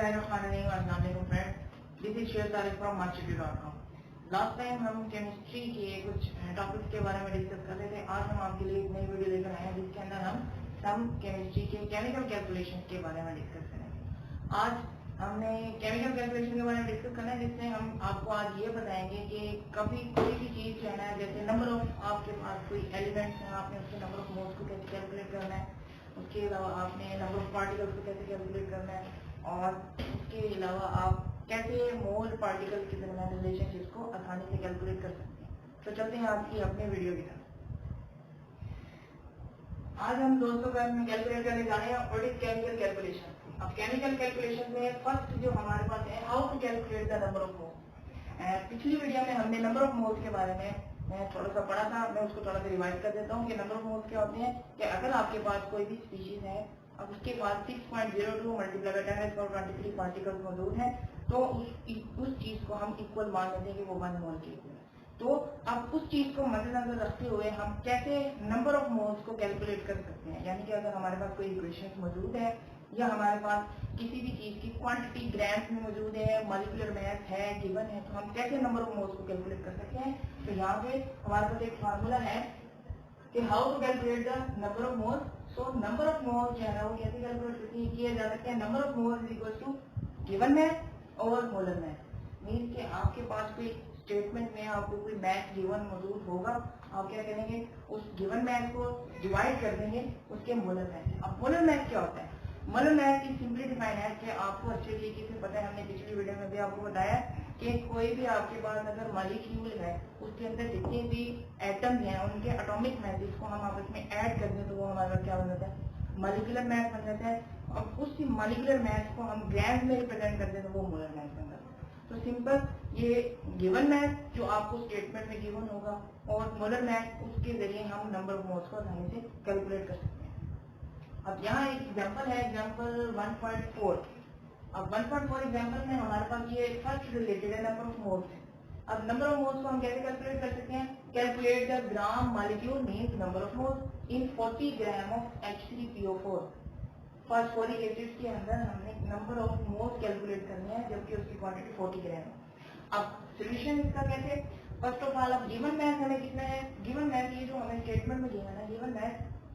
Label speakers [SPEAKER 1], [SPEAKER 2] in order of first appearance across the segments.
[SPEAKER 1] Bismillahirrahmanirrahim friends. This is Sheikh Tariq from Marchetti.com. Last time हम chemistry के कुछ topics के बारे में डिस्कस कर रहे थे। आज हम आपके लिए एक नई वीडियो लेकर आए हैं जिसके अंदर हम सम केमिस्ट्री के केमिकल कैलकुलेशन के बारे में डिस्कस करेंगे। आज हमने केमिकल कैलकुलेशन के बारे में डिस्कस करना है जिसमें हम आपको आज ये बताएंगे कि कभी कोई भी चीज लेना है, जैसे नंबर ऑफ आपके पास कोई एलिमेंट्स है, आपने उसके नंबर ऑफ मोल्स को कैसे कैलकुलेट करना है, उसके अलावा आपने नंबर ऑफ पार्टिकल्स को कैसे कैलकुलेट करना है, और उसके अलावा आप कैसे मोल पार्टिकल के दरमियान रिलेशनशिप को आसानी से कैलकुलेट कर सकते हैं। तो चलते हैं आज की अपने वीडियो की तरफ। आज हम दोस्तों का कैलकुलेट करने जा रहे हैं व्हाट इज केमिकल कैलकुलेशन। अब केमिकल कैलकुलेशन में फर्स्ट जो हमारे पास है, how to calculate the number of moles. पिछली वीडियो में हमने नंबर ऑफ मोल्स के बारे में थोड़ा सा पढ़ा था। मैं उसको थोड़ा सा रिवाइज कर देता हूँ कि नंबर ऑफ मोल्स क्या होते हैं। कि अगर आपके पास कोई भी स्पीशीज है, अब उसके पास 6.02 मल्टीप्लाई बाय 10⁻23 पार्टिकल्स मौजूद हैं, तो उस चीज को हम इक्वल मान लेते हैं कि वो 1 मोल की है। तो अब उस चीज को मद्देनजर रखते हुए हम कैसे नंबर ऑफ मोल्स को कैलकुलेट कर सकते हैं। यानी कि अगर हमारे पास कोई इक्वेशन मौजूद है या हमारे पास किसी भी चीज की क्वांटिटी ग्राम्स में मौजूद है, मॉलिक्यूलर मास है, गिवन है, तो हम कैसे नंबर ऑफ मोल्स को कैलकुलेट कर सकते हैं। तो यहाँ पे हमारे पास एक फार्मूला है कि how to calculate the number of moles. So number of moles जो है वो कैसे कैलकुलेट किया जा सकता है। Number of moles is equal to given mass और मोलर मास। मीन्स कि आपके पास कोई स्टेटमेंट में आपको कोई मैथ गिवन मौजूद होगा, आप क्या करेंगे, उस गिवन मैथ को डिवाइड कर देंगे उसके मोलर मैथ। अब मोलर मैथ क्या होता है? मोलर मैथ की सिंपली डिफाइन है कि आपको अच्छे तरीके से पता है, हमने पिछली वीडियो में भी आपको बताया कि कोई भी आपके पास अगर मॉलिक्यूल है, उसके अंदर जितने भी एटम्स हैं उनके एटॉमिक मैसेज को हम आपस में ऐड कर दें तो वो हमारा क्या हो जाता है, मॉलिक्यूलर मैथ बन जाता है। और उस मॉलिक्यूलर मैथ को हम ग्राम में रिप्रेजेंट कर दें तो वो मोलर मैथ बन जाता है। तो सिंपल ये गिवन मैथ जो आपको स्टेटमेंट में गिवन होगा और मोलर मैथ, उसके जरिए हम नंबर ऑफ मोल्स को आसानी से कैलकुलेट कर सकते हैं। अब यहाँ एक एग्जांपल है, एग्जांपल 1.4। अब 1.4 एग्जांपल में हमारे पास ये फर्स्ट रिलेटेड है नंबर ऑफ मोल्स है। अब नंबर ऑफ मोल्स को हम कैसे कैलकुलेट कर सकते हैं? Calculate the gram molecule means number of moles in 40 gram of H3PO4। Phosphoric acid के अंदर हमने नंबर ऑफ मोल्स कैलकुलेट करने हैं जबकि उसकी क्वांटिटी 40 ग्राम है। अब सोल्यूशन इसका कैसे? फर्स्ट ऑफ ऑल अब गिवन मैथ हमें कितना है, गिवन मैथ ये जो हमें स्टेटमेंट में दिया है, गिवन मैथ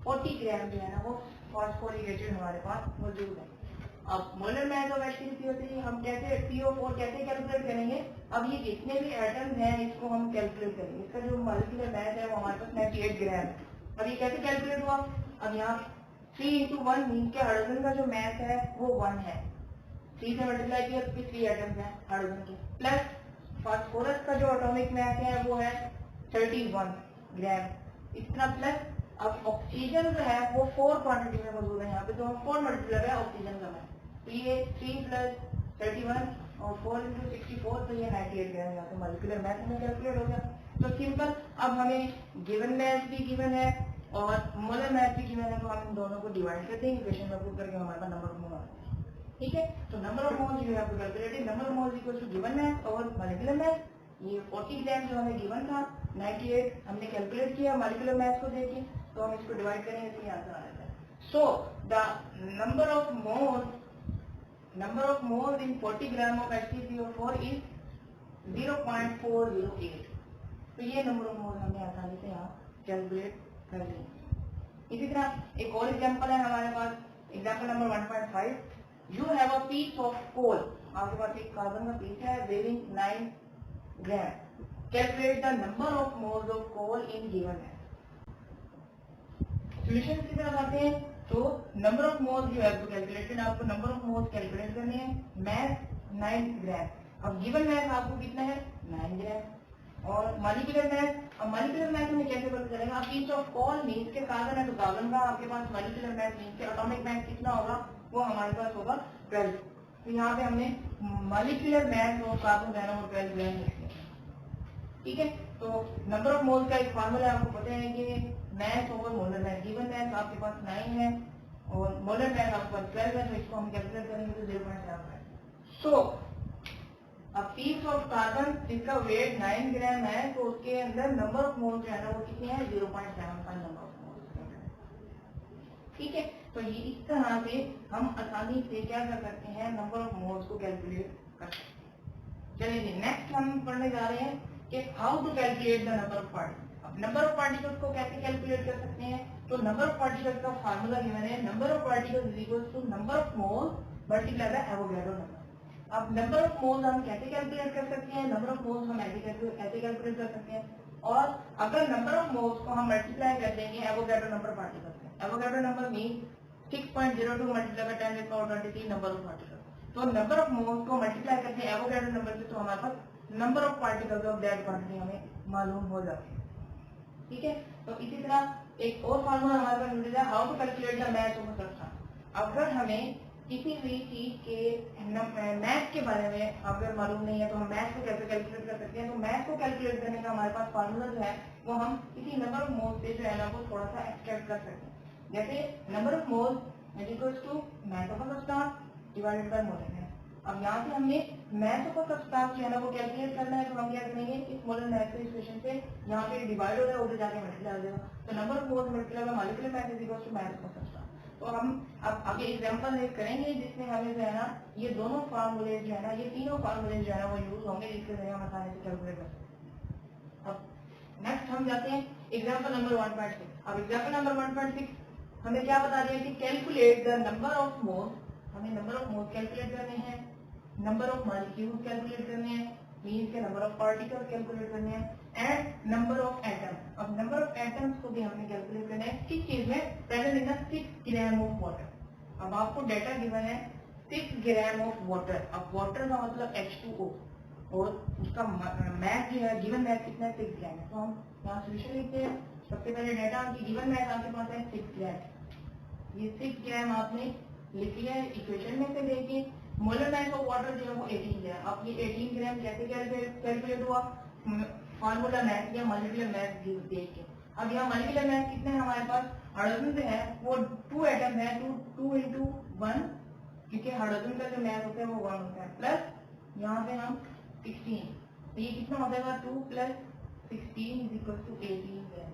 [SPEAKER 1] 40 ग्राम जो है ना वो फॉस्फोरिक एसिड हमारे पास मौजूद है। अब मोलर मैथ ऑफ H3PO3 हम कैसे PO4 कैसे कैलकुलेट करेंगे? अब ये जितने भी एटम्स हैं इसको हम कैलकुलेट करेंगे। इसका जो मॉलिक्यूलर मैथ है वो हमारे पास 98 ग्राम है। अब ये कैसे कैलकुलेट हुआ? अब यहाँ 3 into 1 मीन के हाइड्रोजन का जो मैथ है वो 1 है। 3 से मल्टीप्लाई किया तो 3 एटम्स हैं हाइड्रोजन के, प्लस फास्फोरस का जो एटॉमिक मैथ है वो है 31 ग्राम। इतना प्लस अब ऑक्सीजन जो है वो 4 क्वांटिटी में मौजूद है। यहाँ पे तो हम 4 मल्टीप्लाई है ऑक्सीजन का मैथ, तो ये 3 प्लस 31 और 4 into 64, तो ये 98 ग्राम। यहाँ पे मॉलिक्यूलर मैथ हमें कैलकुलेट हो गया। तो सिंपल अब हमें गिवन मैथ भी गिवन है और मोलर मैथ भी गिवन है, तो हम इन दोनों को डिवाइड करते हैं, इक्वेशन में पुट करके हमारे पास नंबर ऑफ मोल आता है। ठीक है, तो number of moles you have to calculate number of moles equal to given math और मॉलिक्यूलर मैथ। ये 40 ग्राम जो हमें गिवन था, 98 हमने कैलकुलेट किया मॉलिक्यूलर मैथ को देके, तो हम इसको डिवाइड करेंगे तो ये आंसर आ जाता है। So the number of moles in 40 gram of H3PO4 is 0.408। तो ये नंबर ऑफ मोल्स हमने आसानी से यहाँ कैलकुलेट कर लिया। इसी तरह एक और एग्जांपल है हमारे पास, example number 1.5। You have a piece of coal. आपके पास एक कार्बन का पीस है weighing 9 gram. Calculate the number of moles of coal in given है। सॉल्यूशन की तरफ आते हैं तो नंबर ऑफ मोल्स जो है तो कैलकुलेटेड, आपको नंबर ऑफ मोल्स कैलकुलेट करने हैं। मैथ 9 ग्राम। अब गिवन मैथ आपको कितना है, 9 ग्राम। और मॉलिक्यूलर मैथ, अब मॉलिक्यूलर मैथ में कैसे पता चलेगा? पीस ऑफ कोल मींस के कार्बन है तो कार्बन का आपके पास मॉलिक्यूलर मैथ मींस के एटॉमिक मैथ कितना होगा, वो हमारे पास होगा 12। तो यहाँ पे हमने मॉलिक्यूलर मैथ और कार्बन नैनो और 12 ग्राम लिख दिया। ठीक है, तो नंबर ऑफ मोल्स का एक फार्मूला आपको पता है कि math over molar math. Given math आपके पास 9 है और मोलर मैथ आपके पास 12 है, तो इसको हम कैलकुलेट करेंगे तो 0.7 है। सो अब पीस ऑफ कार्बन जिसका वेट 9 ग्राम है, तो उसके अंदर नंबर ऑफ मोल्स जो है ना वो कितने हैं, 0.75 नंबर ऑफ मोल्स। ठीक है, तो ये इस तरह से हम आसानी से क्या कर सकते हैं, नंबर ऑफ मोल्स को कैलकुलेट कर सकते हैं। चलिए जी, नेक्स्ट हम पढ़ने जा रहे हैं कि how to calculate the number of particles. अब नंबर ऑफ पार्टिकल्स को कैसे कैलकुलेट कर सकते हैं, तो नंबर ऑफ पार्टिकल्स का फार्मूला गिवन है, number of particles is equal to number of moles multiply by Avogadro number. अब नंबर ऑफ मोल्स हम कैसे कैलकुलेट कर सकते हैं, नंबर ऑफ मोल्स हम ऐसे कैलकुलेट कर सकते हैं, और अगर नंबर ऑफ मोल्स को हम मल्टीप्लाई कर देंगे एवोगैड्रो नंबर पार्टिकल्स से, Avogadro number mean 6.02 multiply by 10 to the power 23 number of particles. तो नंबर ऑफ मोल्स को मल्टीप्लाई करते हैं एवोगैड्रो नंबर से, तो हमारे पास number of particles of that quantity हमें मालूम हो जाती है। ठीक है, तो इसी तरह एक और फार्मूला हमारे पास मिल जाए, how to calculate the mass of a substance. अगर हमें किसी भी चीज के मैथ के बारे में अगर मालूम नहीं है तो हम मैथ को कैसे कैलकुलेट कर सकते हैं, तो मैथ को कैलकुलेट करने का हमारे पास फार्मूला जो है वो हम इसी नंबर ऑफ मोल्स से जो है ना वो थोड़ा सा एक्सट्रैक्ट कर सकते हैं। जैसे number of moles is equal to mass of a substance divided by molar mass. अब यहाँ से हमने मास ऑफ अ सब्सटेंस जो है ना वो कैलकुलेट करना है, तो हम क्या करेंगे, इस मोलर मास के इक्वेशन से यहाँ पे डिवाइड हो रहा है, उधर जाके मल्टीप्लाई हो जाएगा, तो number of moles multiply by molecular mass is equal to mass of a substance. तो हम अब आगे एग्जांपल करेंगे जिसमें हमें जो है ना ये दोनों फार्मूले जो है ना, ये तीनों फार्मूले जो है ना वो यूज होंगे, जिसके जरिए हम आसानी से कैलकुलेट कर सकते हैं। अब नेक्स्ट हम जाते हैं एग्जांपल नंबर 1.6। अब एग्जांपल नंबर 1.6 हमें क्या बता दिया कि calculate the number of moles. हमें नंबर ऑफ मोल्स कैलकुलेट करने हैं, नंबर ऑफ मॉलिक्यूल्स कैलकुलेट करने हैं, मींस के नंबर ऑफ पार्टिकल्स कैलकुलेट करने हैं, एंड नंबर ऑफ एटम्स। अब नंबर ऑफ एटम्स को भी हमने कैलकुलेट करना है किस चीज में, present in 6 gram of water. अब आपको डाटा गिवन है 6 ग्राम ऑफ वाटर। अब वाटर का मतलब H2O, और उसका मैथ जो है गिवन मैथ कितना है, 6 ग्राम है। तो हम यहाँ सोल्यूशन लिखते हैं। सबसे पहले डाटा की गिवन मैथ आपके पास है 6 ग्राम। ये 6 ग्राम आपने लिख लिया है इक्वेशन में से लेके। मोलर मास ऑफ वाटर जो है वो 18 ग्राम। अब ये 18 ग्राम कैसे कैलकुलेट हुआ, फार्मूला मैथ या मॉलिक्यूलर मैथ देख के। अब यहाँ मॉलिक्यूलर मैथ कितने हैं हमारे पास, हाइड्रोजन से है वो 2 एटम है, 2 into 1, क्योंकि हाइड्रोजन का जो मैथ होता है वो 1 होता है, प्लस यहाँ पे हम 16, तो ये कितना हो जाएगा 2 + 16 इज इक्वल टू 18 ग्राम।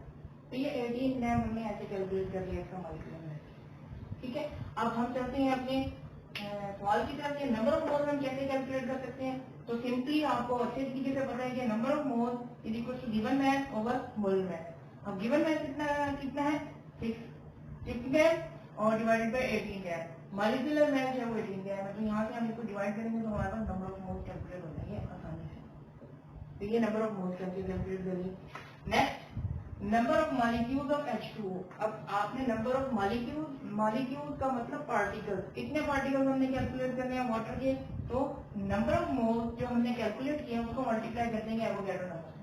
[SPEAKER 1] तो ये 18 ग्राम हमने ऐसे कैलकुलेट कर लिया इसका मॉलिक्यूलर मैथ। ठीक है, अब हम चलते हैं अपने सवाल की तरफ। नंबर ऑफ मोल्स हम कैसे कैलकुलेट कर सकते हैं, तो सिंपली आपको अच्छे तरीके से पता है कि number of moles is equal to given math over molar math. अब गिवन मैथ कितना है 6 ग्राम और divided by 18 gram. Molecular math है वो 18 ग्राम है, तो यहाँ से हम इसको डिवाइड करेंगे तो हमारे पास नंबर ऑफ मोल्स कैलकुलेट हो जाएंगे आसानी से। तो ये नंबर ऑफ मोल्स कैलकुलेट करिए। Next number of molecules of H2O। अब आपने नंबर ऑफ मॉलिक्यूल्स का मतलब पार्टिकल्स, कितने पार्टिकल्स हमने कैलकुलेट करने हैं वाटर के, तो नंबर ऑफ मोल्स जो हमने कैलकुलेट किए उसको मल्टीप्लाई कर देंगे एवोगैड्रो नंबर से।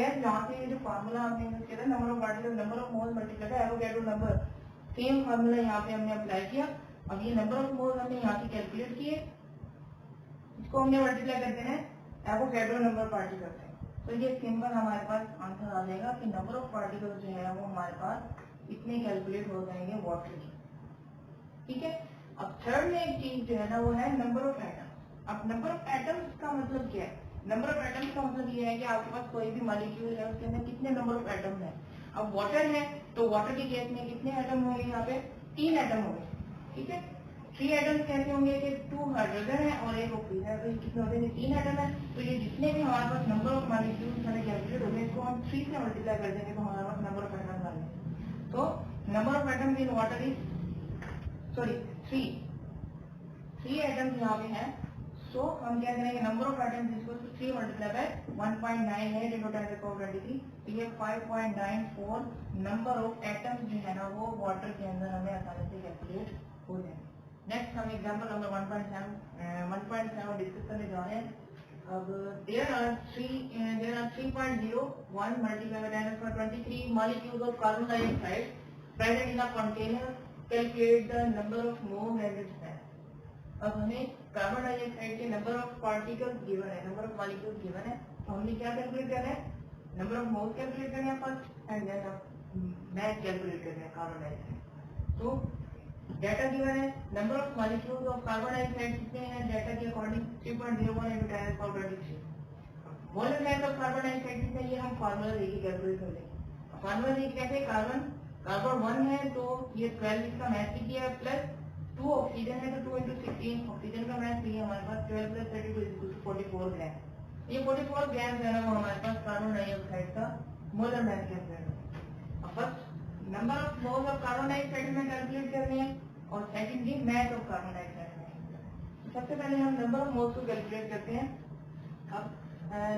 [SPEAKER 1] यस, यहाँ से जो फार्मूला हमने यूज किया था number of particles number of moles multiply by Avogadro number, same formula यहाँ पे हमने अप्लाई किया। अब ये नंबर ऑफ मोल्स हमने यहाँ से कैलकुलेट किए, इसको हमने मल्टीप्लाई कर देना है एवोगैड्रो नंबर पार्टिकल से, तो ये सिंपल हमारे पास आंसर आ जाएगा कि नंबर ऑफ पार्टिकल्स जो है वो हमारे पास इतने कैलकुलेट हो जाएंगे वाटर की। ठीक है, अब थर्ड में एक चीज जो है ना वो है नंबर ऑफ एटम्स। अब नंबर ऑफ एटम्स का मतलब क्या है, नंबर ऑफ एटम्स का मतलब ये है कि आपके पास कोई भी मॉलिक्यूल है उसके अंदर कितने नंबर ऑफ एटम्स है। अब वाटर है तो वाटर के केस में कितने एटम होंगे, यहाँ पे 3 एटम होंगे। ठीक है, 3 एटम्स कैसे होंगे कि 2 हाइड्रोजन है और 1 ऑक्सीजन है, तो ये कितने होते हैं 3 एटम है। तो ये जितने भी हमारे पास नंबर ऑफ मॉलिक्यूल्स हमें कैलकुलेट होंगे इसको हम 3 से मल्टीप्लाई कर देंगे तो हमारे पास नंबर ऑफ एटम्स आ जाएंगे। तो number of atoms in water is 3 atoms यहाँ पे हैं। सो हम क्या करेंगे, number of atoms is equal to 3 multiply by 1.98 into 10 to the power 23, तो ये 5.94 नंबर ऑफ एटम्स जो है ना वो वाटर के अंदर हमें आसानी से कैलकुलेट हो जाएंगे। नेक्स्ट हम एग्जांपल नंबर 1.7 डिस्कस करने जा रहे हैं। अब there are 3.01 multiplied by 10 to the power 23 molecules of carbon dioxide present in a container. Calculate the number of moles and its mass. अब हमें कार्बन डाइऑक्साइड के नंबर ऑफ पार्टिकल्स गिवन है, number of molecules given है, तो हमने क्या calculate करना है, नंबर ऑफ मोल्स कैलकुलेट करना है first and then mass calculate करना है कार्बन डाइऑक्साइड। तो डाटा गिवन है, number of molecules of carbon dioxide कितने हैं, डाटा के according 3.01 into 10 to the power 23। Molar mass of carbon dioxide कितने, ये हम फार्मूला देके कैलकुलेट कर लेंगे। फार्मूला देके कैसे, कार्बन कार्बन 1 है तो ये 12 इसका मैथ लिख दिया, प्लस 2 ऑक्सीजन है तो 2 into 16 ऑक्सीजन का मैथ लिया हमारे पास 12 plus 32 is equal to 44 ग्राम। ये 44 ग्राम जो है ना वो हमारे पास कार्बन डाइऑक्साइड का मोलर मास कैलकुलेट होगा। अब first number of moles of carbon dioxide में कैलकुलेट करते हैं और secondly mass of carbon dioxide में। सबसे पहले हम नंबर ऑफ मोल्स को कैलकुलेट करते हैं। अब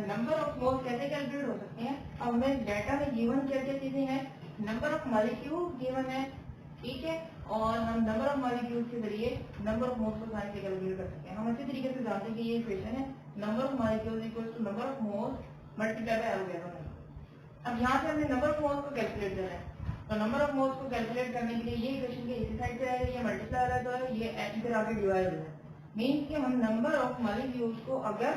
[SPEAKER 1] नंबर ऑफ मोल्स कैसे कैलकुलेट हो सकते हैं? अब हमें डाटा में गिवन क्या क्या चीजें हैं, नंबर ऑफ मॉलिक्यूल गिवन है, ठीक है, और हम नंबर ऑफ मॉलिक्यूल्स के जरिए नंबर ऑफ मोल्स को आसानी से कैलकुलेट कर सकते हैं। हम अच्छे तरीके से जानते हैं कि ये इक्वेशन है number of molecules equals to number of moles multiply by Avogadro. अब यहाँ से हमने नंबर ऑफ मोल्स को कैलकुलेट करना है, तो नंबर ऑफ मोल्स को कैलकुलेट करने के लिए ये इक्वेशन के इसी साइड पे आएगा, ये मल्टीप्लाई वाला जो है ये इधर आके डिवाइड हो जाए, मींस कि हम नंबर ऑफ मॉलिक्यूल्स को अगर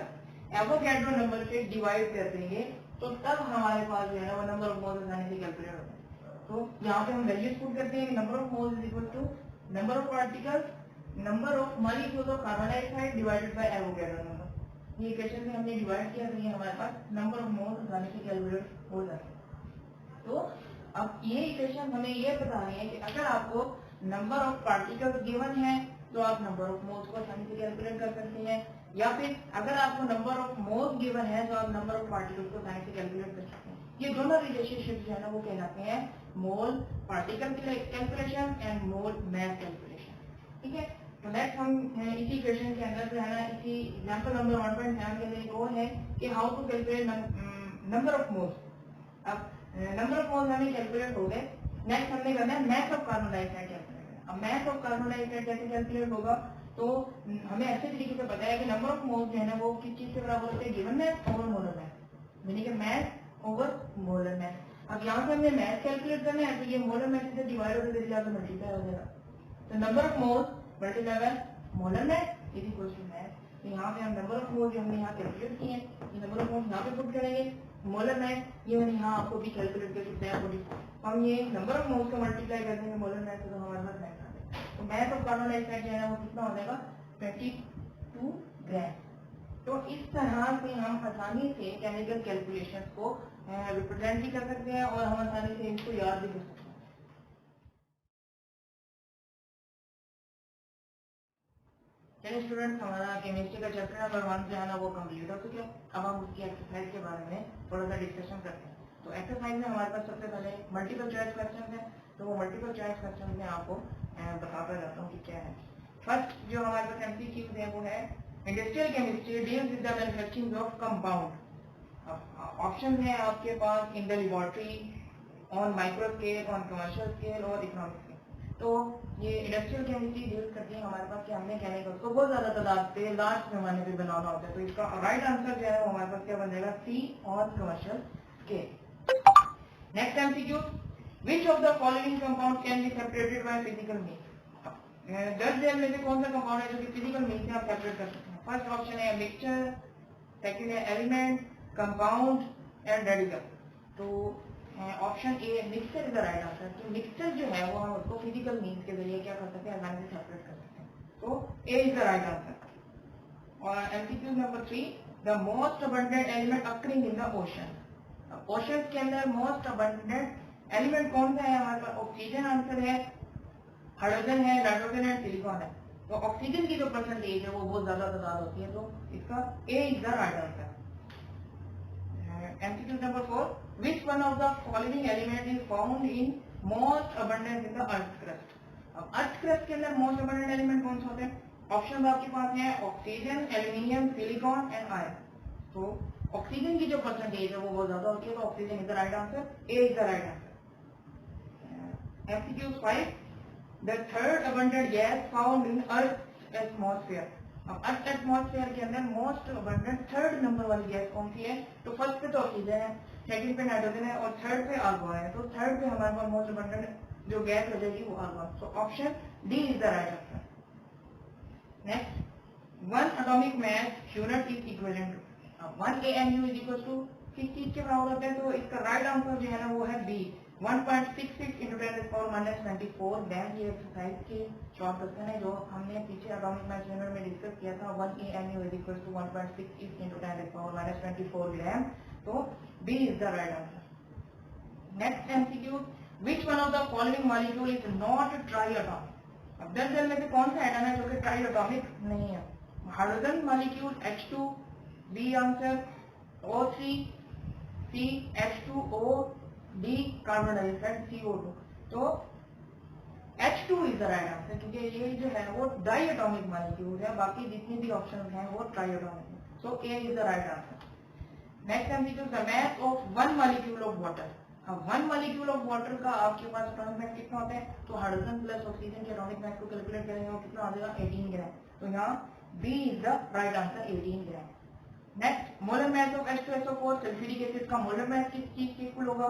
[SPEAKER 1] एवोगैड्रो नंबर से डिवाइड कर देंगे तो तब हमारे पास जो है ना वो नंबर ऑफ मोल्स आसानी से कैलकुलेट होता है। तो यहाँ पे हम वैल्यूज पुट करते हैं कि number of moles is equal to number of particles number of molecules of carbon dioxide divided by Avogadro number. ये इक्वेशन में हमने डिवाइड किया तो ये हमारे पास नंबर ऑफ मोल्स आसानी से कैलकुलेट हो जाता है। तो अब ये इक्वेशन हमें ये बता रही है कि अगर आपको नंबर ऑफ पार्टिकल्स गिवन है तो आप नंबर ऑफ मोल्स को आसानी से कैलकुलेट कर सकते हैं, या फिर अगर आपको नंबर ऑफ मोल्स गिवन है तो आप नंबर ऑफ पार्टिकल्स को आसानी से कैलकुलेट कर सकते हैं। ये दोनों रिलेशनशिप जो है ना वो कहलाते हैं mole particle calculation and mole mass calculation, ठीक है। तो नेक्स्ट हम इसी इक्वेशन के अंदर जो है ना इसी एग्जांपल नंबर 1.7 के लिए वो है कि how to calculate number of moles. अब नंबर ऑफ मोल्स हमें कैलकुलेट हो गए, नेक्स्ट हमने करना है mass of carbon dioxide calculate. अब मास ऑफ कार्बन डाइऑक्साइड कैसे कैलकुलेट होगा, तो हमें अच्छे तरीके से पता है कि नंबर ऑफ मोल्स जो है ना वो किस चीज के बराबर होते हैं, given mass over molar mass, यानी कि मास ओवर मोलर मास। अब यहाँ से हमने मास कैलकुलेट करना है तो ये मोलर मास से डिवाइड होकर जरिए जाकर मल्टीप्लाई हो जाएगा, तो number of moles multiply by molar mass is equal to mass. तो यहाँ पे हम नंबर ऑफ मोल्स जो हमने यहाँ कैलकुलेट किए हैं ये नंबर ऑफ मोल्स यहाँ पे पुट करेंगे, मोलर मास ये मैंने यहाँ आपको भी कैलकुलेट करके बताया, हम ये नंबर ऑफ मोल्स को मल्टीप्लाई कर देंगे मोलर मास से तो हमारे पास मास आ जाएगा। तो मास ऑफ कार्बन डाइऑक्साइड जो है ना वो कितना हो जाएगा 22 ग्राम। तो इस तरह से हम आसानी से केमिकल कैलकुलेशंस को रिप्रेजेंट भी कर सकते हैं और हम आसानी से इनको याद भी कर सकते हैं। चलिए स्टूडेंट्स, हमारा केमिस्ट्री का चैप्टर नंबर 1 जो है ना वो कंप्लीट हो चुका है। अब हम उसकी एक्सरसाइज के बारे में थोड़ा सा डिस्कशन करते हैं। तो एक्सरसाइज में हमारे पास सबसे पहले मल्टीपल चॉइस क्वेश्चन है, तो वो मल्टीपल चॉइस क्वेश्चन में आपको बताता जाता हूँ कि क्या है। फर्स्ट जो हमारे पास एमसीक्यूज है वो है industrial chemistry deals with the manufacturing of compound. Option है आपके पास in the laboratory, on micro scale, on commercial scale और इकोनॉमिक स्केल। तो ये इंडस्ट्रियल केमिस्ट्री डील करती है हमारे पास कि हमने केमिकल्स को बहुत ज्यादा तादाद पे लार्ज पैमाने पे बनाना होता है, तो इसका राइट आंसर जो है वो हमारे पास क्या बन जाएगा, C on commercial scale. Next MCQ, which of the following compound can be separated by physical means. 10 जेल में से कौन सा कंपाउंड है जो कि फिजिकल मीन्स से आप सेपरेट कर सकते हैं। फर्स्ट ऑप्शन है मिक्सचर, सेकंड है एलिमेंट, कंपाउंड एंड रेडिकल। तो option a mixture is the right answer. तो मिक्सचर जो है वो हम उसको फिजिकल मीन्स के जरिए क्या कर सकते हैं, आसानी से सेपरेट कर सकते हैं। तो ए इज द राइट आंसर। और MCQ number 3, the most abundant element occurring in the ocean. Ocean के अंदर मोस्ट अबंडेंट एलिमेंट कौन सा है हमारे पास, ऑक्सीजन आंसर है, हाइड्रोजन है, नाइट्रोजन है, सिलिकॉन है। तो ऑक्सीजन की जो परसेंटेज है वो बहुत ज्यादा तादाद होती है, तो इसका A is the right answer. MCQ number 4, which one of the following element is found in most abundance in the earth crust। अब अर्थ क्रस्ट के अंदर मोस्ट अबंडेंट एलिमेंट कौन से होते हैं, ऑप्शन आपके पास है oxygen, aluminium, silicon and iron. तो ऑक्सीजन की जो परसेंटेज है वो बहुत ज्यादा होती है, तो oxygen is the right answer, A is the right answer. MCQ 5, the third abundant gas found in earth atmosphere। अब अर्थ एटमॉस्फेयर के अंदर मोस्ट अबंडेंट थर्ड नंबर वाली गैस कौन सी है, तो फर्स्ट पे तो ऑक्सीजन है, सेकंड पे नाइट्रोजन है और थर्ड पे आर्गन है। तो थर्ड पे हमारे पास मोस्ट अबंडेंट जो गैस हो जाएगी वो आर्गन। तो option D is the right answer. Next, 1 atomic mass unit is equivalent to. अब 1 AMU इज इक्वल टू किस चीज के बराबर होता है, तो इसका राइट आंसर जो है ना वो है बी, 1.66 into 10⁻⁻²4 ग्राम। ये एक्सरसाइज की शॉर्ट क्वेश्चन है जो हमने पीछे एटॉमिक मास यूनिट में डिस्कस किया था। 1 AMU is equal to 1.66 into 10⁻⁻24 gram. तो B is the right answer. Next MCQ, which one of the following molecule is not triatomic. अब 10 में से कौन सा एटम है जो कि ट्राइएटॉमिक नहीं है? Hydrogen molecule H2, B answer, O3, C H2O, D carbon dioxide CO2। तो H2 is the right answer, क्योंकि ये जो है वो डाइएटॉमिक मॉलिक्यूल है, बाकी जितने भी ऑप्शन हैं वो ट्राइएटॉमिक है। सो A is the right answer. Next MCQ, the mass of one molecule of water. अब वन मॉलिक्यूल ऑफ वाटर का आपके पास एटॉमिक मास कितना होता है? तो हाइड्रोजन प्लस ऑक्सीजन के एटॉमिक मास को कैलकुलेट करेंगे और कितना आ जाएगा? 18 ग्राम। तो यहाँ B is the right answer, 18 gram. Next, molar mass of H2SO4, sulphuric acid का मोलर मास किस चीज के इक्वल होगा?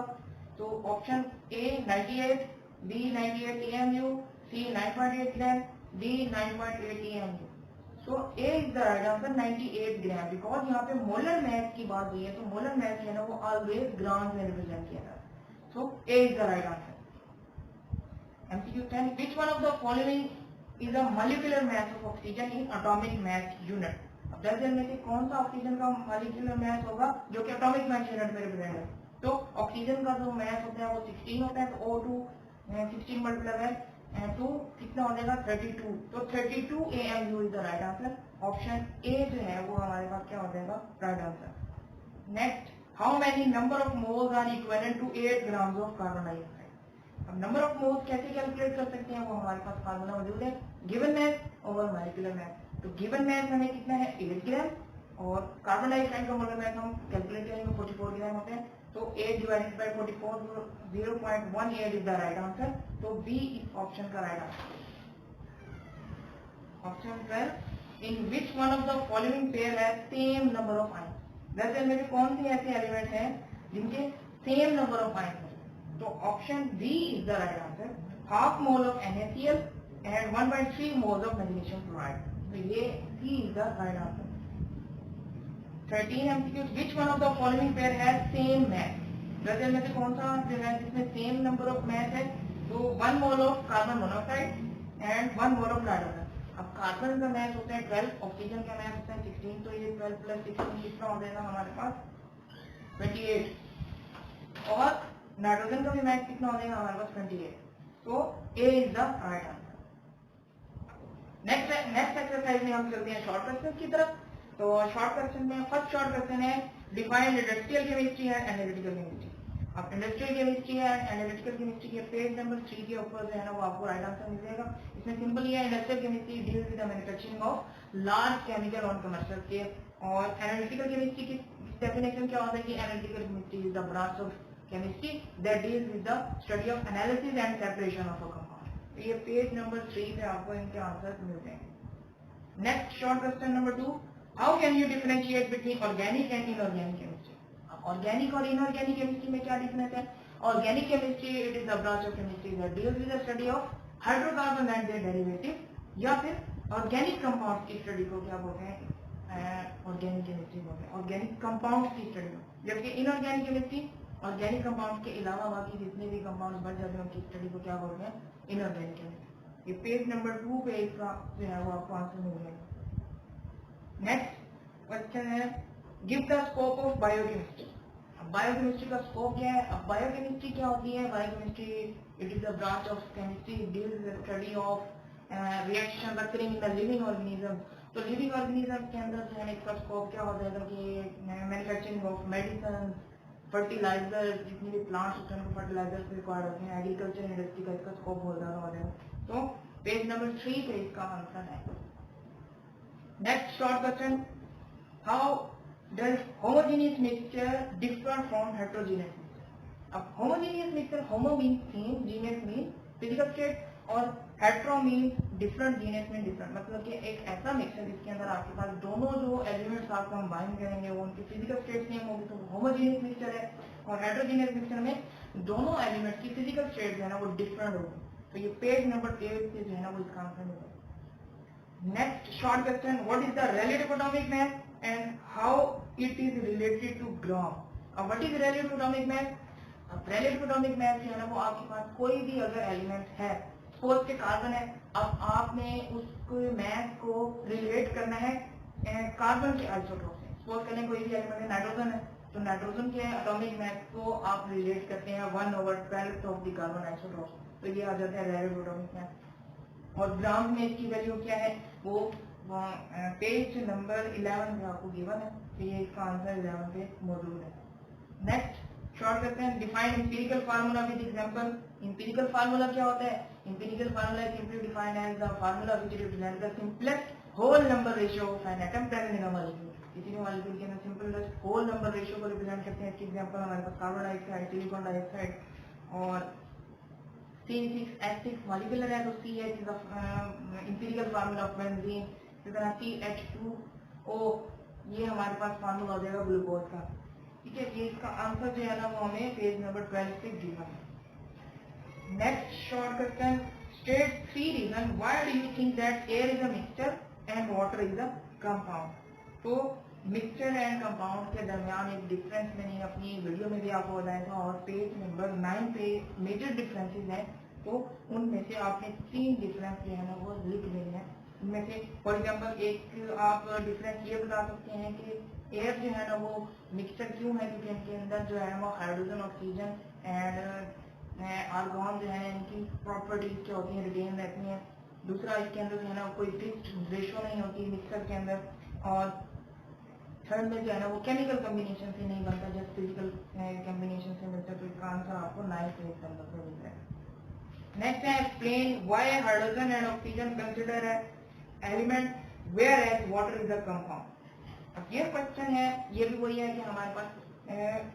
[SPEAKER 1] तो option A 98, B 98 AMU, C 9.8 gram, D 9.8 AMU। So A is the right answer, 98 gram, because यहाँ पे molar mass की बात हुई है, तो मोलर मास जो है ना वो ऑलवेज ग्राम में रिप्रेजेंट किया जाता है। सो A is the right answer. MCQ 10, which one of the following is the molecular mass of oxygen in atomic mass unit. अब 10 में से कौन सा ऑक्सीजन का मॉलिक्यूलर मास होगा जो कि एटॉमिक मास यूनिट में रिप्रेजेंट है? तो ऑक्सीजन का जो मास होता है वो 16 होता है, तो O2 16 मल्टीप्लाई है 2 कितना हो जाएगा? 32। तो 32 AMU is the right answer. Option A जो है वो हमारे पास क्या हो जाएगा? Right answer. Next, how many number of moles are equivalent to 8 grams of carbon dioxide. अब नंबर ऑफ मोल्स कैसे कैलकुलेट कर सकते हैं? वो हमारे पास फार्मूला मौजूद है, given mass over molecular mass. तो गिवन मास हमें कितना है? 8 ग्राम, और कार्बन डाइऑक्साइड का मोलर मास हम कैलकुलेट करेंगे 44 ग्राम होते हैं, तो 8 divided by 44, 0.18 is the right answer. तो बी इस ऑप्शन का right answer. Option 12, in which one of the following pair has same number of ions. वैसे में भी कौन से ऐसे एलिमेंट हैं जिनके सेम नंबर ऑफ आयंस हैं? तो option B is the right answer, half mole of NaCl and 1.3 moles of magnesium chloride. तो ये C is the right answer. 13 MCQs, which one of the following pair has same mass। वैसे में से कौन सा जो है जिसमें सेम नंबर ऑफ मास है? तो 1 mole of carbon monoxide and 1 mole of nitrogen. अब कार्बन का मास होता है 12, ऑक्सीजन का मास होता है 16, तो ये 12 प्लस 16 कितना हो जाएगा हमारे पास? 28। और नाइट्रोजन का भी मास कितना हो जाएगा हमारे पास? 28। तो A is the right answer. Next exercise में हम चलते हैं शॉर्ट क्वेश्चन की तरफ। तो शॉर्ट क्वेश्चन में फर्स्ट शॉर्ट क्वेश्चन है, डिफाइन इंडस्ट्रियल केमिस्ट्री है एनालिटिकल केमिस्ट्री। अब इंडस्ट्रियल केमिस्ट्री है एनालिटिकल केमिस्ट्री के पेज नंबर 3 के ऊपर जो है ना वो आपको राइट आंसर मिल जाएगा। इसमें सिंपल ये है, industrial chemistry deals with the manufacturing of large chemical on commercial scale. और एनालिटिकल केमिस्ट्री की डेफिनेशन क्या होता है कि analytical chemistry is the branch of chemistry that deals with the study of analysis and separation of a compound. तो ये page number 3 पे आपको इनके आंसर मिल जाएंगे। Next short question number 2, how can you differentiate between organic and inorganic chemistry. Organic और inorganic chemistry में क्या डिफरेंस है? Organic chemistry it is the branch of chemistry that deals with the study of hydrocarbon and their derivative, या फिर organic compounds की study को क्या बोलते हैं? ऑर्गेनिक केमिस्ट्री बोलते हैं, ऑर्गेनिक कंपाउंड्स की स्टडी को। जबकि इनऑर्गेनिक केमिस्ट्री ऑर्गेनिक कंपाउंड के अलावा बाकी जितने भी कंपाउंड बन जाते हैं उनकी स्टडी को क्या बोलते हैं? Inorganic chemistry. ये पेज नंबर 2 पे इसका जो है वो आपको आंसर मिल जाएगा। नेक्स्ट क्वेश्चन है, give the scope of biochemistry. अब बायोकेमिस्ट्री का स्कोप क्या है? अब बायोकेमिस्ट्री क्या होती है? Biochemistry it is the branch of chemistry deals with study of reaction occurring in the living organism. तो लिविंग ऑर्गेनिज्म के अंदर जो है इसका स्कोप क्या हो जाएगा कि मैन्युफैक्चरिंग ऑफ मेडिसिन, फर्टिलाइजर, जितने भी प्लांट्स होते हैं उनको फर्टिलाइजर रिक्वायर्ड होते हैं, एग्रीकल्चर इंडस्ट्री का इसका स्कोप बहुत ज्यादा हो जाएगा। तो पेज नंबर 3 पे इसका आंसर है। Next short question, how does homogeneous mixture differ from heterogeneous mixture. अब homogeneous mixture, homo mean same, genius mean physical state, और hetero mean different, genius mean different. मतलब कि एक ऐसा मिक्सचर जिसके अंदर आपके पास दोनों जो एलिमेंट्स आप कंबाइन करेंगे वो उनकी फिजिकल स्टेट सेम होगी, तो होमोजेनियस मिक्सचर है। और हेटेरोजेनियस मिक्सचर में दोनों एलिमेंट्स की फिजिकल स्टेट जो है ना वो डिफरेंट होगी। तो ये पेज नंबर 8 पे जो है ना वो इसका आंसर मिलेगा। Next short question, what is the relative atomic mass and how it is related to gram. अब what is relative atomic mass? अब रिलेटिव एटॉमिक मास जो है ना वो आपके पास कोई भी अगर एलिमेंट है, सपोज के कार्बन है, अब आपने उसको मास को रिलेट करना है कार्बन के आइसोटोप से। सपोज करें कोई भी एलिमेंट है नाइट्रोजन है, तो नाइट्रोजन के एटॉमिक मास को आप रिलेट करते हैं 1/12 ऑफ द कार्बन आइसोटोप, तो ये आ जाता है रेलेटिव एटॉमिक मास। और ग्राम में इसकी वैल्यू क्या है, वो पेज नंबर 11 पे आपको गिवन है, तो ये इसका आंसर 11 पे मौजूद है। नेक्स्ट शॉर्ट करते हैं, define empirical formula with example. Empirical formula क्या होता है, empirical formula is simply defined as the formula which represent the simplest whole number ratio of an atom present in a molecule. किसी भी molecule के अंदर simplest whole number ratio को represent करते हैं। इसके एग्जांपल हमारे पास कार्बन डाइऑक्साइड, सिलिकॉन डाइऑक्साइड और C6H6 मॉलिक्यूलर है, तो CH is the empirical formula of benzene. इस तरह CH2O ये हमारे पास फार्मूला हो जाएगा ग्लूकोज का। ठीक है, ये इसका आंसर जो है ना वो हमें पेज नंबर 12 पे गिवन है। Next short question, state 3 reason why do you think that air is a mixture and water is a compound. तो मिक्सचर एंड कंपाउंड के दरमियान एक डिफरेंस मैंने अपनी वीडियो में भी आपको बताया था, और पेज नंबर 9 पे मेजर डिफरेंसेस हैं, तो उनमें से आपने 3 डिफरेंस जो है ना वो लिख लेने हैं। उनमें से फॉर एग्जांपल एक आप डिफरेंस ये बता सकते हैं कि एयर जो है ना वो मिक्सचर क्यों है, क्योंकि इनके अंदर जो है वो हाइड्रोजन, ऑक्सीजन एंड आर्गॉन जो है इनकी प्रॉपर्टीज क्या होती हैं, रिटेन रहती हैं। दूसरा, इसके अंदर जो है ना कोई फिक्स्ड रेशो नहीं होती मिक्सचर के अंदर। और थर्ड में जो है ना वो केमिकल कॉम्बिनेशन से नहीं बनता, जस्ट फिजिकल कॉम्बिनेशन से मिलता है। तो इसका आंसर आपको 9 पेज के अंदर से मिल जाएगा। नेक्स्ट है, explain why hydrogen and oxygen consider element whereas water is a compound. अब ये क्वेश्चन है, ये भी वही है कि हमारे पास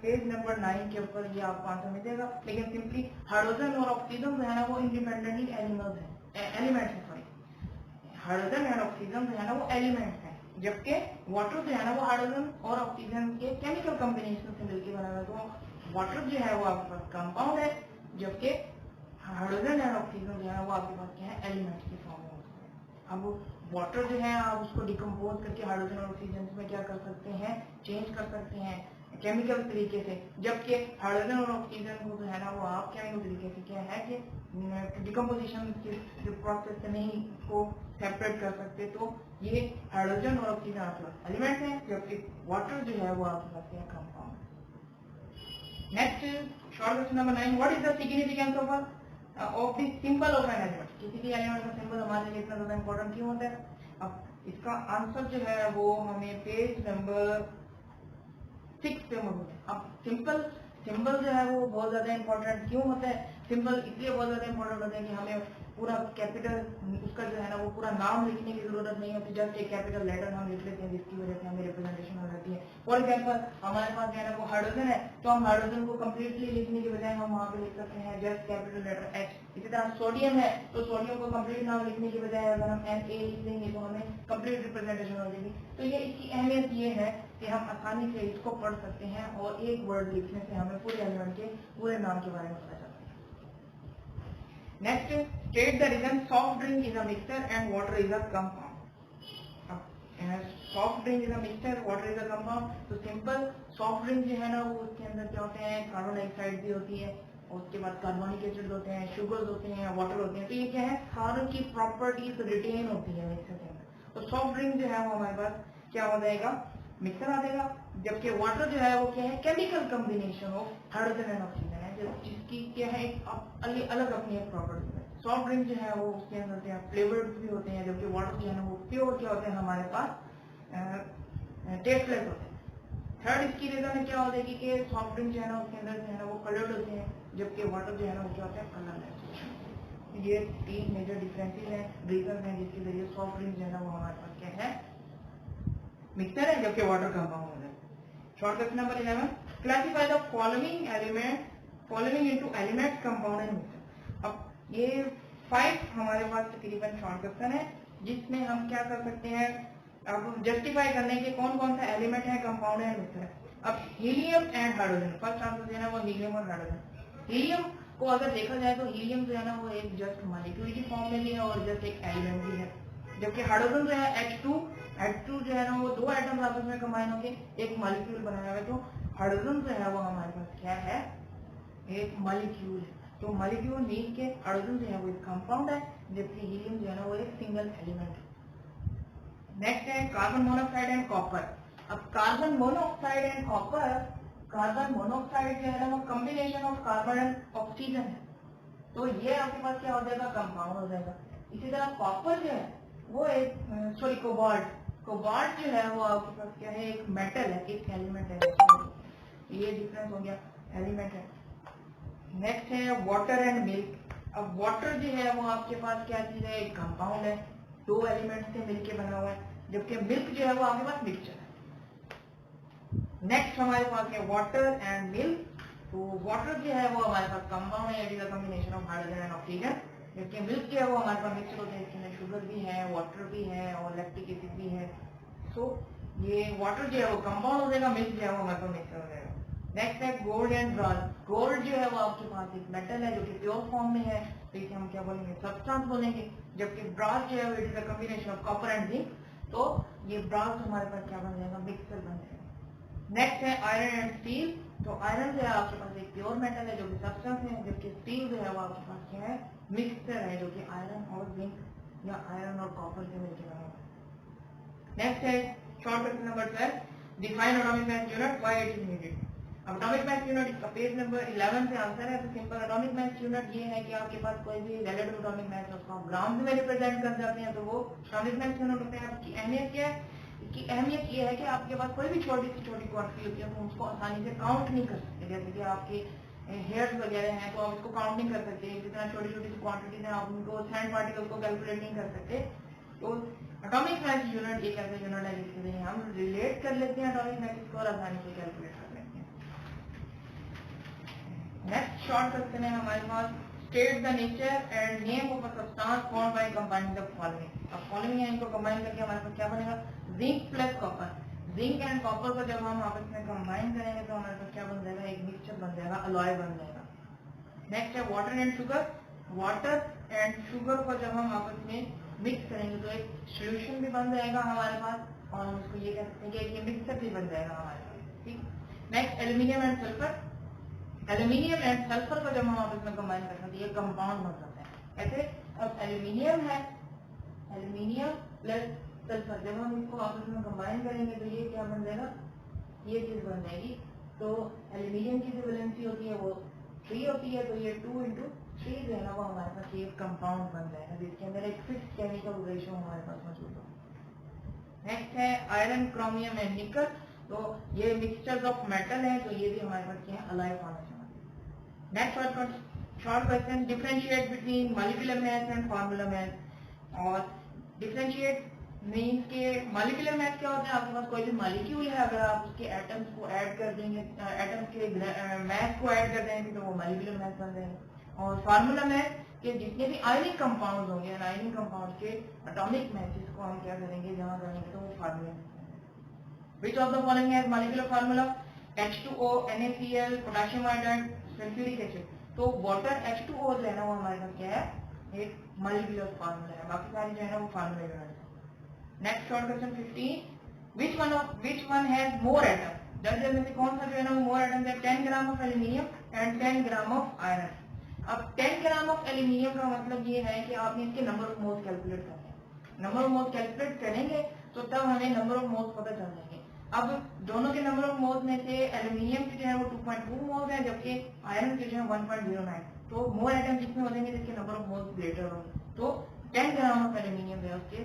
[SPEAKER 1] पेज नंबर 9 के ऊपर ये आपको आंसर मिल जाएगा, लेकिन सिंपली हाइड्रोजन और ऑक्सीजन जो है ना वो इंडिपेंडेंटली एलिमेंट्स है, सॉरी हाइड्रोजन एंड ऑक्सीजन जो है ना वो एलिमेंट्स है, जबकि वाटर जो है ना वो हाइड्रोजन और ऑक्सीजन के केमिकल कॉम्बिनेशन से मिलकर बना हुआ है। तो वाटर जो है वो आपके पास कंपाउंड है, जबकि हाइड्रोजन एंड ऑक्सीजन जो है वो आपके पास क्या है, एलिमेंट्स के फॉर्म में होते हैं। अब वाटर जो है आप उसको डिकम्पोज करके हाइड्रोजन और ऑक्सीजन में क्या कर सकते हैं, चेंज कर सकते हैं केमिकल तरीके से, जबकि हाइड्रोजन और ऑक्सीजन को जो है ना वो आप केमिकल तरीके से क्या है कि डिकम्पोजिशन के प्रोसेस से नहीं को सेपरेट कर सकते। तो ये हाइड्रोजन और ऑक्सीजन आपके पास एलिमेंट है, जबकि वाटर जो है वो आपके पास है compound. Next short question number 9, what is the significance of the symbol of an element. किसी भी एलिमेंट का सिंबल हमारे लिए इतना ज्यादा इंपॉर्टेंट क्यों होता है। अब इसका आंसर जो है वो हमें पेज नंबर 6 पे मौजूद है। अब सिंबल जो है वो बहुत ज्यादा इंपॉर्टेंट क्यों होता है, सिंबल इसलिए बहुत ज्यादा इंपॉर्टेंट होता है कि हमें पूरा कैपिटल उसका जो है ना वो पूरा नाम लिखने की जरूरत नहीं होती, जस्ट एक कैपिटल लेटर हम लिख लेते हैं जिसकी वजह से हमें रिप्रेजेंटेशन हो जाती है। फॉर एग्जांपल हमारे पास जो है ना वो हाइड्रोजन है, तो हम हाइड्रोजन को कंप्लीटली लिखने की बजाय हम वहाँ पे लिख सकते हैं जस्ट कैपिटल लेटर H। इसी तरह सोडियम है, तो सोडियम को कंप्लीट नाम लिखने की बजाय अगर हम Na लिख देंगे तो हमें कंप्लीट रिप्रेजेंटेशन हो जाएगी। तो ये इसकी अहमियत ये है कि हम आसानी से इसको पढ़ सकते हैं और एक वर्ड लिखने से हमें पूरे एलिमेंट के पूरे नाम के बारे में पता चलता है। Next, state the reason soft drink is a mixture and water is a compound. Soft drink is a mixture, water is a compound. तो सिंपल सॉफ्ट ड्रिंक जो है ना वो उसके अंदर क्या होते हैं, कार्बन डाइऑक्साइड भी होती है, और उसके बाद कार्बोनिक एसिड होते हैं, शुगर्स होते हैं, वाटर होते हैं। तो ये क्या है, सारों की प्रॉपर्टीज रिटेन होती है मिक्सर के अंदर। तो सॉफ्ट ड्रिंक जो है वो हमारे पास क्या हो जाएगा, मिक्सर आ जाएगा, जबकि वाटर जो है वो क्या है, chemical combination of hydrogen and oxygen है, जिसकी क्या है अलग अपनी एक प्रॉपर्टी है। सॉफ्ट ड्रिंक जो है वो उसके अंदर फ्लेवर्ड भी होते हैं, जबकि वाटर जो है ना वो प्योर क्या होते हैं हमारे पास टेस्टलेस होते हैं। थर्ड इसकी रीजन क्या हो जाएगी कि सॉफ्ट ड्रिंक जो है ना उसके अंदर जो है ना वो कलर्ड होते हैं, जबकि वाटर जो है ना वो क्या होता है, कलरलेस। ये 3 मेजर डिफरेंसेस हैं, रीजन है जिसके जरिए सॉफ्ट ड्रिंक जो है ना वो हमारे पास क्या है, मिक्सचर है, जबकि वाटर कंपाउंड है। Short question number 11, classify the following into elements, compound and mixture. अब ये 5 हमारे पास तकरीबन शॉर्ट क्वेश्चन है, जिसमें हम क्या कर सकते हैं, अब जस्टिफाई करने के कौन कौन सा एलिमेंट है, कंपाउंड एंड मिक्सचर। अब helium and hydrogen, first answer जो है ना वो हीलियम और हाइड्रोजन। हीलियम को अगर देखा जाए तो हीलियम जो है ना वो एक जस्ट मॉलिक्यूल की फॉर्म में भी है और जस्ट एक एलिमेंट भी है, जबकि हाइड्रोजन जो है H2 जो है ना वो 2 एटम्स आपस में कंबाइन होके एक मॉलिक्यूल बनाया हुआ है। तो हाइड्रोजन जो है वो हमारे पास क्या है, एक मॉलिक्यूल है। तो मॉलिक्यूल मीन के हाइड्रोजन जो है वो एक कंपाउंड है, जबकि हीलियम जो है ना वो एक सिंगल एलिमेंट है। नेक्स्ट है कार्बन मोनोऑक्साइड एंड कॉपर। अब carbon monoxide and copper carbon monoxide जो है ना वो combination of carbon and oxygen है, तो ये आपके पास क्या हो जाएगा, कंपाउंड हो जाएगा। इसी तरह कॉपर जो है वो एक सॉरी कोबाल्ट जो है वो आपके पास क्या है, एक मेटल है, एक एलिमेंट है, ये डिफरेंस हो गया, एलिमेंट है। नेक्स्ट है वाटर एंड मिल्क। अब वाटर जो है वो आपके पास क्या चीज है, एक कंपाउंड है, दो एलिमेंट से मिलके बना हुआ है, जबकि मिल्क जो है वो आपके पास मिक्सचर है। नेक्स्ट हमारे पास है वाटर एंड मिल्क। तो वाटर जो है वो हमारे पास कंपाउंड है, it is a combination of hydrogen and oxygen, जबकि मिल्क जो है वो हमारे पास मिक्सचर होता है, इसमें शुगर भी है, वाटर भी है और लैक्टिक एसिड भी है। सो ये वाटर जो है वो कंपाउंड हो जाएगा, मिल्क जो है वो हमारे पास मिक्सचर हो जाएगा। नेक्स्ट है गोल्ड एंड ब्रॉन्ज। गोल्ड जो है वो आपके पास एक मेटल है जो कि प्योर फॉर्म में है, तो इसे हम क्या बोलेंगे, सब्सटेंस बोलेंगे, जबकि ब्रॉन्ज जो है it is a combination of copper and zinc, तो ये ब्रॉन्ज हमारे पास क्या बन जाएगा, मिक्सचर बन जाएगा। नेक्स्ट है आयरन एंड स्टील। तो आयरन जो है आपके पास एक प्योर मेटल है जो कि सब्सटेंस है, जबकि स्टील जो है वो आपके पास क्या है, मिक्सचर है, जो कि आयरन और जिंक या आयरन और कॉपर से मिलकर बना हुआ है। नेक्स्ट है short question number 12, define atomic mass unit, why it is needed. अब एटॉमिक मास यूनिट इसका पेज नंबर 11 से आंसर है। तो सिंपल एटॉमिक मास यूनिट ये है कि आपके पास कोई भी रिलेटिव एटॉमिक मास है उसको आप ग्राम्स में रिप्रेजेंट कर जाते हैं, तो वो एटॉमिक मास यूनिट होते हैं। आपकी अहमियत क्या है, इसकी अहमियत ये है कि आपके पास कोई भी छोटी से छोटी क्वांटिटी होती है तो उसको आसानी से काउंट नहीं कर सकते। जैसे कि आपके हेयर्स वगैरह हैं तो आप इसको काउंट नहीं कर सकते, जितना छोटी छोटी क्वांटिटीज हैं आप उनको सैंड पार्टिकल्स को कैलकुलेट नहीं कर सकते। तो एटॉमिक मास यूनिट एक ऐसा यूनिट है जिसके लिए हम रिलेट कर लेते हैं एटॉमिक मास को और आसानी से कैलकुलेट कर लेते हैं। नेक्स्ट शॉर्ट क्वेश्चन है हमारे पास, state the nature and name of a substance formed by combining the following. अब फॉलोइंग है, इनको कंबाइन करके हमारे पास क्या बनेगा, zinc plus copper. Zinc and copper को जब हम आपस में कंबाइन करेंगे तो हमारे पास क्या बन जाएगा, एक मिक्सचर बन जाएगा, अलॉय बन जाएगा। नेक्स्ट है water and sugar. Water and sugar को जब हम आपस में मिक्स करेंगे तो एक सॉल्यूशन भी बन जाएगा हमारे पास, और हम उसको ये कह सकते हैं कि ये मिक्सचर भी बन जाएगा हमारे पास, ठीक। Next aluminium and sulphur. Aluminium and sulphur को जब हम आपस में कंबाइन करते हैं तो ये कंपाउंड बन जाता है। ऐसे अब एल्यूमिनियम है, एल्यूमिनियम प्लस सल्फर, जब हम इसको आपस में कंबाइन करेंगे तो ये क्या बन जाएगा, ये चीज बन जाएगी। तो एल्यूमिनियम की जो वैलेंसी होती है वो 3 होती है, तो ये 2 × 3 जो है ना वो हमारे पास ये कंपाउंड बन जाएगा, जिसके अंदर एक फिक्स केमिकल रेशियो हमारे पास मौजूद हो। नेक्स्ट है आयरन, क्रोमियम एंड निकल। तो ये मिक्सचर्स ऑफ मेटल है, तो ये भी हमारे पास क्या है, alloy formation. Next short question, differentiate between molecular mass and formula mass. और डिफरेंशिएट मीन्स के मॉलिक्यूलर मास क्या होता है, आपके पास कोई भी मॉलिक्यूल है, अगर आप उसके एटम्स को ऐड कर देंगे, एटम्स के मास को ऐड कर देंगे तो वो मॉलिक्यूलर मास बन जाएगा। और फार्मूला मास के जितने भी आयनिक कंपाउंड होंगे, आयनिक कंपाउंड के एटॉमिक मासेस को हम क्या करेंगे, जमा करेंगे तो वो formula. Which of the following has molecular formula, H2O, NaCl, potassium iodide, sulphuric acid. तो वाटर H2O जो है ना वो हमारे पास क्या है, एक मॉलिक्यूलर फार्मूला है, बाकी सारी जो है ना वो फार्मूला यूनिट है। Next short question 15, which one has more atom। 10 में से कौन सा जो है ना वो मोर एटम है, 10 gram of aluminium and 10 gram of iron. अब 10 ग्राम ऑफ एल्यूमिनियम का मतलब ये है कि आपने इसके नंबर ऑफ मोल्स कैलकुलेट करने हैं। नंबर ऑफ मोल्स कैलकुलेट करेंगे तो तब हमें नंबर ऑफ मोल्स पता चल जाएंगे। अब दोनों के नंबर ऑफ मोल्स में से एल्यूमिनियम की जो है वो 2.2 मोल्स है, जबकि आयरन के जो है 1.09। तो मोर एटम जिसमें हो जाएंगे जिसके नंबर ऑफ मोल्स ग्रेटर होंगे, तो 10 ग्राम ऑफ एल्यूमिनियम है उसके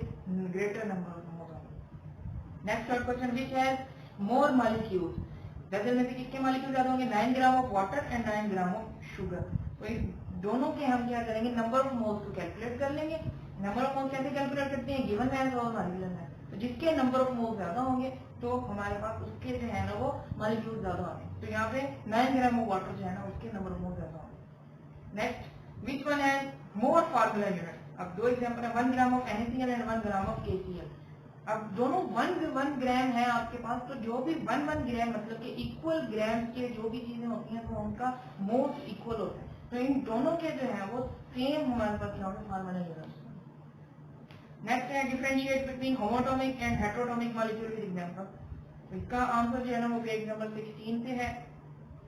[SPEAKER 1] ग्रेटर नंबर ऑफ मोल्स होंगे। Next short question, which has more molecules. 10 में से किसके मॉलिक्यूल ज्यादा होंगे, 9 gram of water and 9 gram of sugar. तो इस दोनों के हम क्या करेंगे, नंबर ऑफ मोल्स को कैलकुलेट कर लेंगे। नंबर ऑफ मोल्स कैसे कैलकुलेट करते हैं, गिवन मास और मॉलिक्यूलर मास। तो जिसके नंबर ऑफ मोल्स ज्यादा होंगे तो हमारे पास उसके जो है ना वो मॉलिक्यूल ज्यादा होंगे। तो यहाँ पे 9 ग्राम ऑफ वाटर जो है ना उसके नंबर ऑफ मोल्स ज्यादा होंगे। Next, which one has more formula unit. अब दो एग्जांपल है, 1 gram of NaCl and 1 gram of KCl। अब दोनों 1 ग्राम है आपके पास, तो जो भी 1 ग्राम मतलब कि इक्वल ग्राम के जो भी चीजें होती हैं तो उनका मोल्स इक्वल होता है। तो इन दोनों के जो है वो सेम हमारे पास यहाँ पे फार्मूला यूनिट। नेक्स्ट है differentiate between homoatomic and heteroatomic molecule with example. इसका आंसर जो है ना वो पेज नंबर 16 पे है।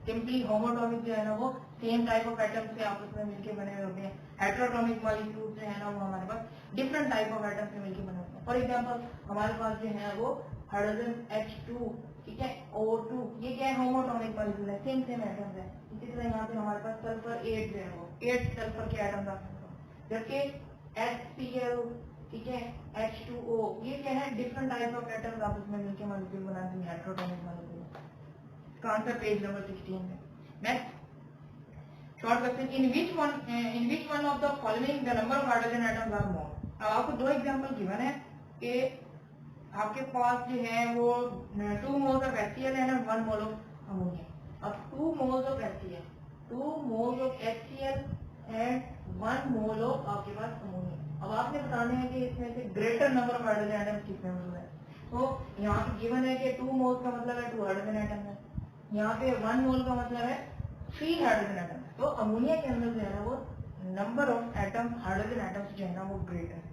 [SPEAKER 1] सिंपली होमोटॉमिक जो है ना वो सेम टाइप ऑफ एटम से आपस में मिलके बने हुए होते हैं। हेटेरोटॉमिक मॉलिक्यूल जो है ना वो हमारे पास डिफरेंट टाइप ऑफ एटम से मिलके बने होते हैं। फॉर एग्जांपल हमारे पास जो है वो हाइड्रोजन H2, ठीक है, O2, ये क्या है, होमोटॉनिक मॉलिक्यूल है, सेम सेम एटम्स है। इसी तरह यहाँ पे हमारे पास सल्फर 8 जो है वो 8 सल्फर के एटम्स आ सकते हैं, जबकि HCl, ठीक है, H2O, ये क्या है, डिफरेंट टाइप ऑफ एटम्स आपस में मिलकर मॉलिक्यूल बनाते हैं, हेटेरोटॉनिक मॉलिक्यूल। इसका आंसर पेज नंबर 16 है। Next short question, in which one of the following the number of hydrogen atoms are more. अब आपको दो एग्जांपल गिवन है कि आपके पास जो है वो 2 मोल्स ऑफ HCl है और 1 मोल ऑफ अमोनिया। अब 2 moles of HCl, 2 moles of HCl and 1 mole of आपके पास अमोनिया। अब आपने बताना है कि इसमें से greater number of hydrogen atoms कितने मौजूद है। तो यहाँ पे गिवन है कि 2 मोल्स का मतलब है 2 हाइड्रोजन एटम है, यहाँ पे 1 मोल का मतलब है 3 हाइड्रोजन एटम। तो अमोनिया के अंदर जो है ना वो number of atom, hydrogen atoms जो है ना वो ग्रेटर है।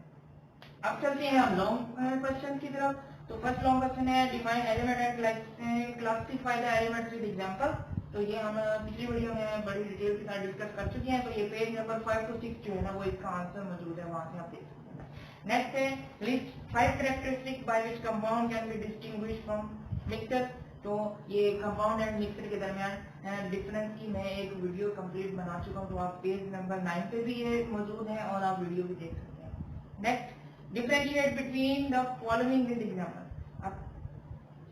[SPEAKER 1] अब चलते हैं हम लॉन्ग क्वेश्चन की तरफ। तो फर्स्ट लॉन्ग क्वेश्चन है, define element and classify the elements with example. तो ये हम पिछली वीडियो में बड़ी डिटेल के साथ डिस्कस कर चुके हैं। तो ये पेज नंबर 5 to 6 जो है ना वो इसका आंसर मौजूद है, वहां से आप देख सकते हैं। नेक्स्ट है, list 5 characteristics by which compound can be distinguished from mixture. तो ये कंपाउंड एंड मिक्सचर के दरमियान डिफरेंस की मैं एक वीडियो कंप्लीट बना चुका हूँ, तो आप पेज नंबर 9 पे भी ये मौजूद है और आप वीडियो भी देख सकते हैं। Next, differentiate between the following with example. अब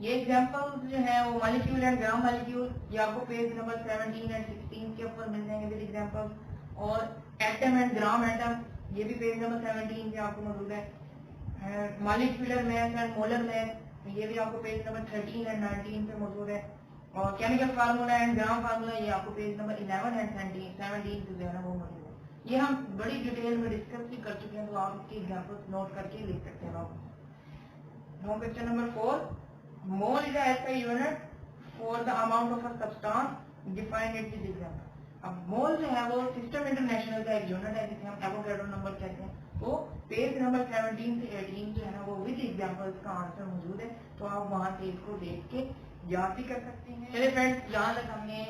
[SPEAKER 1] ये एग्जांपल जो है वो मॉलिक्यूल एंड ग्राम मॉलिक्यूल, ये आपको पेज नंबर 17 एंड 16 के ऊपर मिल जाएंगे विद एग्जांपल। और एटम एंड ग्राम एटम, ये भी पेज नंबर 17 पे आपको मौजूद है। Molecular math and molar math, ये भी आपको पेज नंबर 13 एंड 19 पे मौजूद है। और chemical formula and gram formula, ये आपको पेज नंबर 11 एंड 17 पे जो है ना वो मौजूद है। ये हम बड़ी डिटेल में डिस्कस भी कर चुके हैं, तो आप इसके एग्जांपल्स नोट करके लिख सकते हैं। Question number 4, mole is a SI unit for the amount of a substance, define it with example. अब मोल जो है वो सिस्टम इंटरनेशनल का एक यूनिट है जिसे हम एवोगैड्रो नंबर कहते हैं। तो पेज नंबर 17 से 18 जो है ना वो विद एग्जांपल्स का आंसर मौजूद है, तो आप वहां से इसको देख के याद भी कर सकते हैं। चलिए फ्रेंड्स, जहाँ तक हमने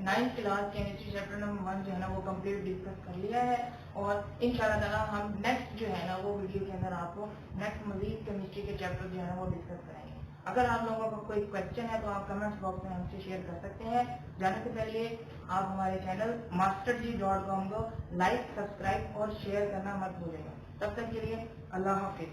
[SPEAKER 1] 9th class chemistry chapter number 1 जो है ना वो कंप्लीट डिस्कस कर लिया है, और इंशाल्लाह ताला हम नेक्स्ट जो है ना वो वीडियो के अंदर आपको नेक्स्ट मजीद केमिस्ट्री के चैप्टर जो है ना वो डिस्कस कराएंगे। अगर आप लोगों को कोई क्वेश्चन है तो आप कमेंट्स बॉक्स में हमसे शेयर कर सकते हैं। जाने से पहले आप हमारे चैनल masterg.com को लाइक, सब्सक्राइब और शेयर करना मत भूलिएगा। तब तक के लिए अल्लाह हाफिज।